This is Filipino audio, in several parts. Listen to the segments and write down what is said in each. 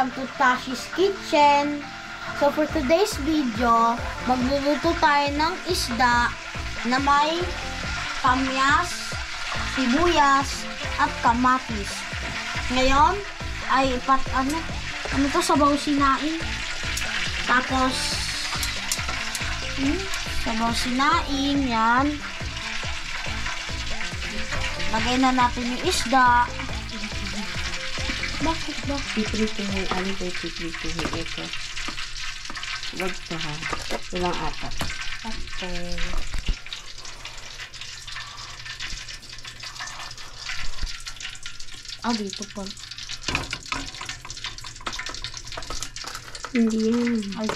welcome to Tashi's Kitchen. So for today's video, magluluto tayo ng isda na may kamyas, sibuyas, at kamatis. Ngayon ay ano to, sabaw sinain. Tapos sabaw sinain, yan. Lagay na natin yung isda. Bakit ba? Piprituhin. Ano ba yung piprituhin? Ito. Wag to ha. Ilang apat. Okay. Dito po. Hindi yan. Ay.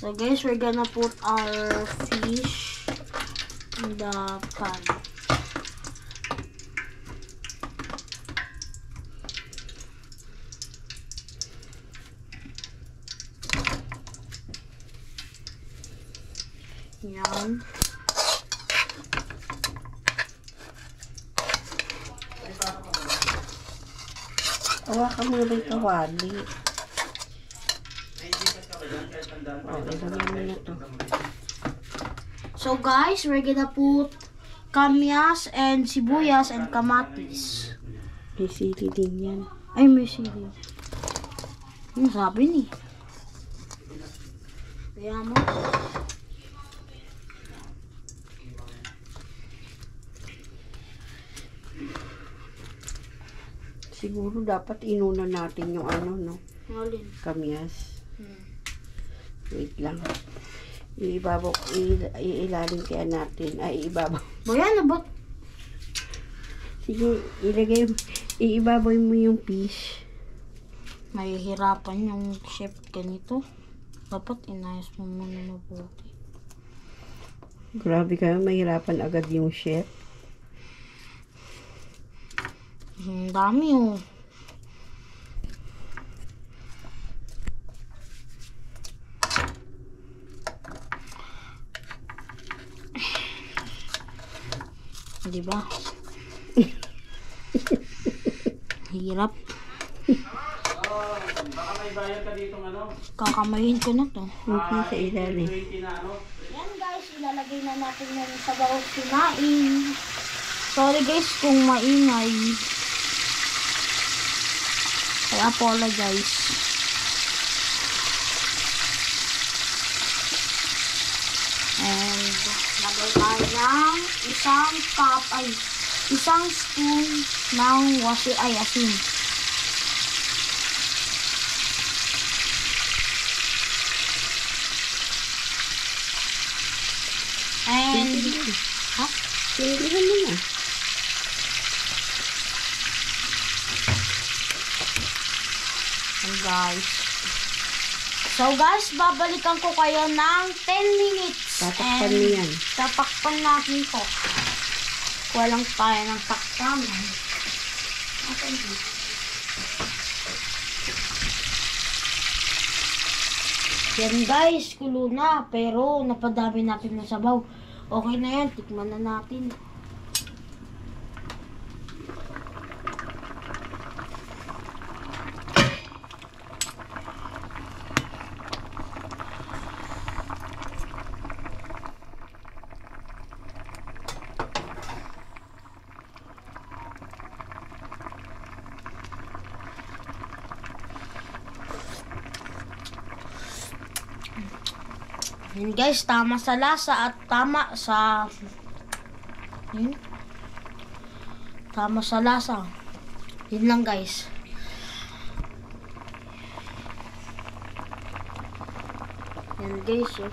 So guys, we're gonna put our fish in the pan. Yan. Hawakan mo na ba yung kawali? So guys, we're gonna put kamyas and sibuyas and kamatis. May sili din yan. Ay, may sili. Yung sabi ni. Kaya mo. Siguro dapat inuna natin yung ano, no? Alin? Kamyas. Wait lang. Iilalim kaya natin. Ay, ibabaw. Boyan na ba? Sige, iibabaw mo yung fish. Mahihirapan yung chef ganito. Dapat inayos mo muna mabuti. Grabe kayo, mahirapan agad yung chef. Ang dami oh. Diba? Hirap. Baka may bayad ka dito ano? Kakamayin ko na to. Okay, sa ilalim. Yan guys, ilalagay na natin yung sabaw sinain. Sorry guys kung maingay. I apologize. And lagay tayo ng isang spoon ng asin. And Silihan mo na. and guys. So guys, babalikan ko kayo ng 10 minutes. Tatakpan mo yan. Tatakpan natin to. Walang tayo ng takpanan. Okay. Yan guys, kulo na. Pero napadami natin ng sabaw. Okay na yan, tikman na natin. Yan guys, tama sa lasa at tama sa tama sa lasa. Yun lang guys. Yan guys, oh.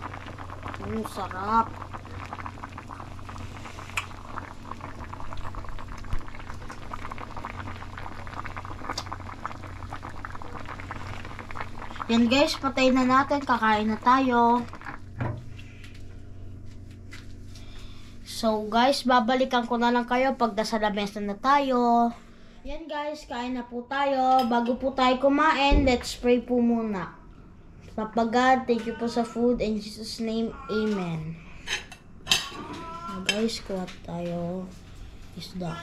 Sarap. Yan guys, patay na natin. Kakain na tayo. So guys, babalikan ko na lang kayo pag nasa lamesa na tayo. Yan guys, kain na po tayo. Bago po tayo kumain, let's pray po muna. Papa God, thank you po sa food. In Jesus' name, Amen. Guys, kuha tayo isda.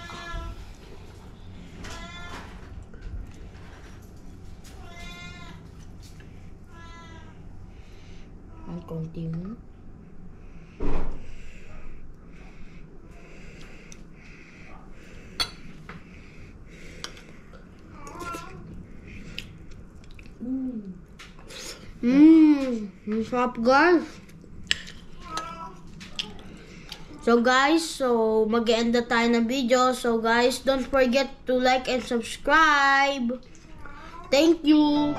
Ang konti mo. Masarap guys. So guys, mag-end na tayo ng video. So guys, don't forget to like and subscribe. Thank you.